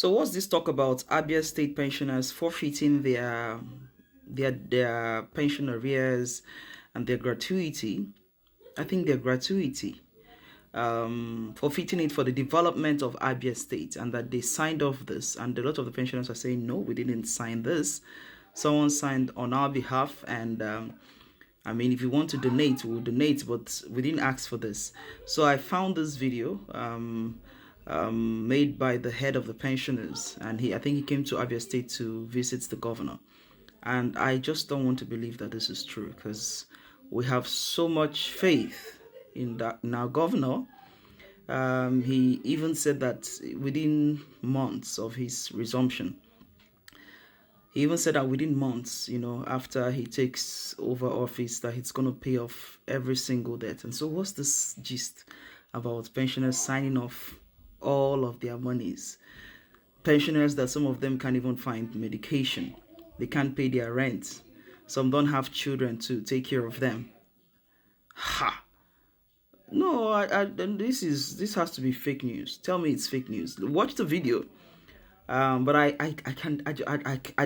So what's this talk about Abia state pensioners forfeiting their pension arrears and their gratuity? I think their gratuity, forfeiting it for the development of Abia state, and that they signed off this. And a lot of the pensioners are saying, no, we didn't sign this. Someone signed on our behalf, and I mean, if you want to donate, we'll donate, but we didn't ask for this. So I found this video made by the head of the pensioners, and I think he came to Abia State to visit the governor. And I just don't want to believe that this is true, because we have so much faith in our governor. He even said that within months of his resumption, he even said that within months, after he takes over office, that he's going to pay off every single debt. And so what's this gist about pensioners signing off all of their monies? Pensioners that some of them can't even find medication. They can't pay their rent. Some don't have children to take care of them. Ha! No, this has to be fake news. Tell me it's fake news. Watch the video. But I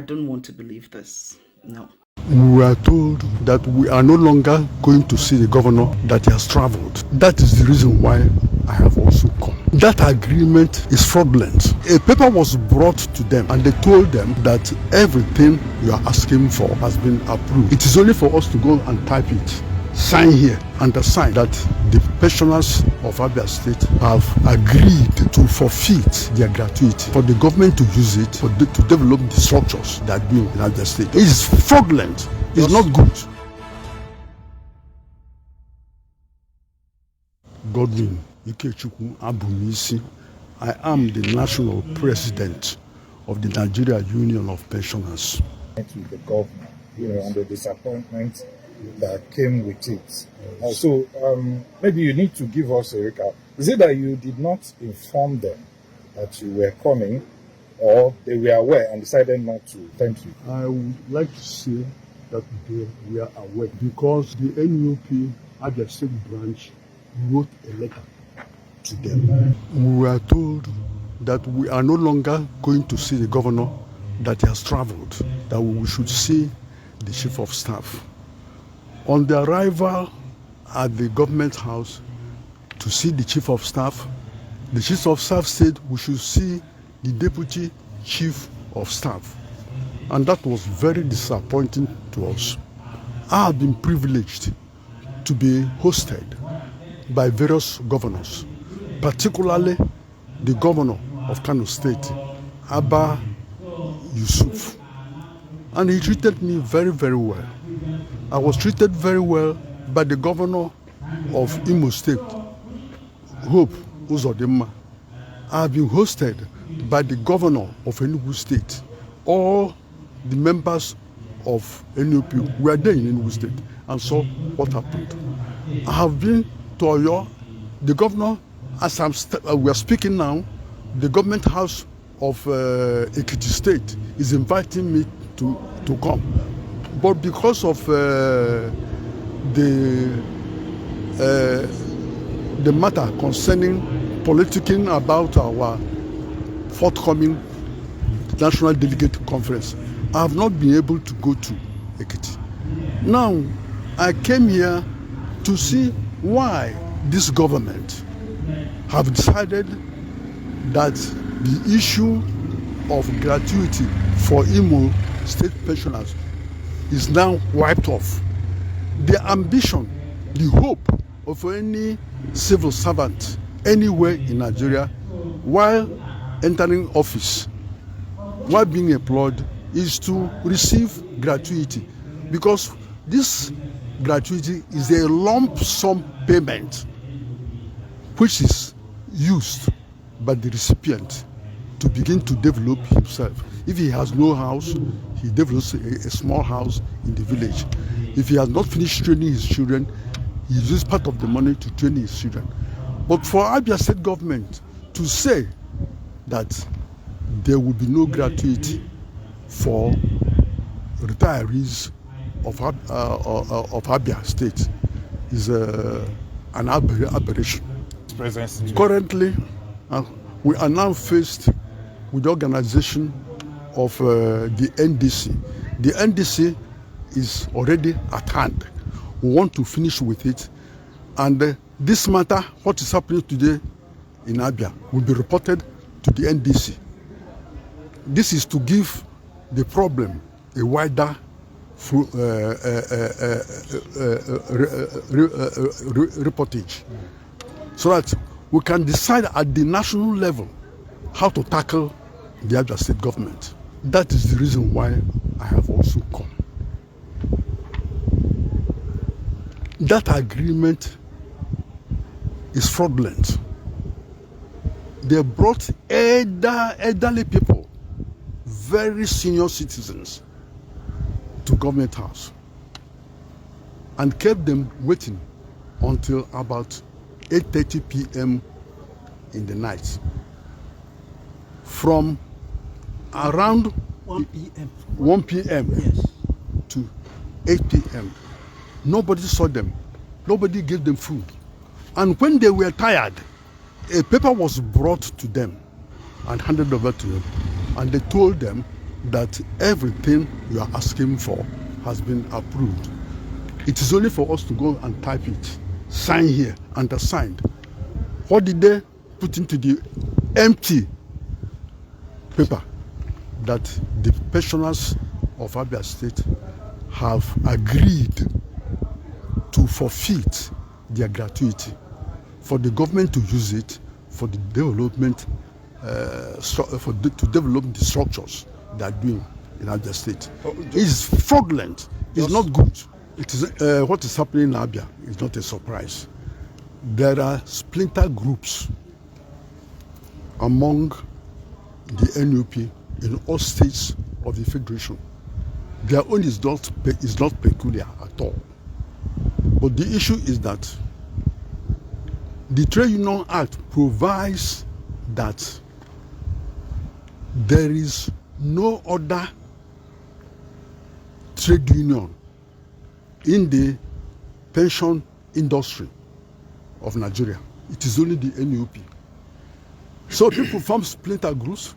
don't want to believe this. No. We were told that we are no longer going to see the governor, that he has traveled. That is the reason why I have also come. That agreement is fraudulent. A paper was brought to them and they told them that everything you are asking for has been approved. It is only for us to go and type it, sign here, and sign that the pensioners of Abia State have agreed to forfeit their gratuity for the government to use it to develop the structures that are doing in Abia State. It is fraudulent. It's not good. Godwin Ikechukwu Abumisi, I am the national president of the Nigeria Union of Pensioners. With the governor, and the disappointment that came with it. So maybe you need to give us a recap. Is it that you did not inform them that you were coming, or they were aware and decided not to? Thank you. I would like to say that they were aware because the NUP Abia State branch wrote a letter to them. We were told that we are no longer going to see the governor, that he has traveled, that we should see the chief of staff. On the arrival at the government house to see the chief of staff said we should see the deputy chief of staff. And that was very disappointing to us. I have been privileged to be hosted by various governors, particularly the governor of Kano State, Abba Yusuf. And he treated me very, very well. I was treated very well by the governor of Imo State, Hope Uzodimma. I have been hosted by the governor of Enugu State. All the members of NUP were there in Enugu State and saw what happened. I have been to Oyo. The governor, as we are speaking now, the government house of Ekiti State is inviting me to come. But because of the matter concerning politicking about our forthcoming National Delegate Conference, I have not been able to go to Ekiti. Now, I came here to see why this government have decided that the issue of gratuity for Imo State pensioners is now wiped off. The ambition, the hope of any civil servant anywhere in Nigeria while entering office, while being employed, is to receive gratuity, because this gratuity is a lump sum payment which is used by the recipient to begin to develop himself. If he has no house, he develops a small house in the village. If he has not finished training his children, he uses part of the money to train his children. But for Abia State government to say that there will be no gratuity for retirees of Abia State is an aberration. Currently, we are now faced with the organization of the NDC. The NDC is already at hand. We want to finish with it. And this matter, what is happening today in Abia, will be reported to the NDC. This is to give the problem a wider reportage, so that we can decide at the national level how to tackle the Abia state government. That is the reason why I have also come. That agreement is fraudulent. They brought elderly people, very senior citizens, to government house and kept them waiting until about 8:30 p.m. in the night. From around 1 p.m. 1 p.m. Yes. to 8 p.m. Nobody saw them. Nobody gave them food. And when they were tired, a paper was brought to them and handed over to them. And they told them that everything you are asking for has been approved. It is only for us to go and type it, sign here, undersigned. What did they put into the empty paper? That the pensioners of Abia State have agreed to forfeit their gratuity for the government to use it for the development, to develop the structures they are doing in Abia State. It's fraudulent. It's not good. It is what is happening in Abia is not a surprise. There are splinter groups among the NUP in all states of the federation. Their own is not peculiar at all. But the issue is that the Trade Union Act provides that there is no other trade union in the pension industry of Nigeria. It is only the NUP. So people form splinter groups.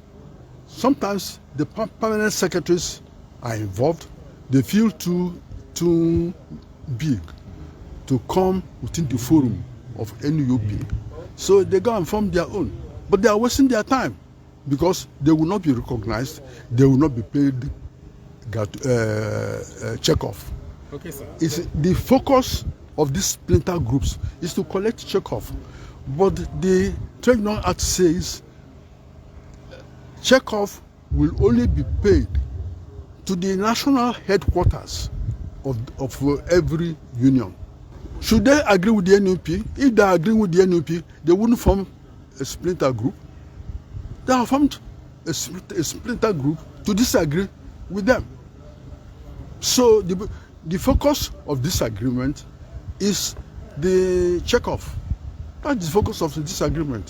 Sometimes the permanent secretaries are involved. They feel too big to come within the forum of NUP. So they go and form their own. But they are wasting their time because they will not be recognized. They will not be paid check-off. Okay, sir. It's the focus of these splinter groups is to collect check-off. But the Trade Union Act says check-off will only be paid to the national headquarters of every union. Should they agree with the NUP? If they agree with the NUP, they wouldn't form a splinter group. They have formed a splinter group to disagree with them. So the focus of this agreement is the check-off. That's the focus of the disagreement.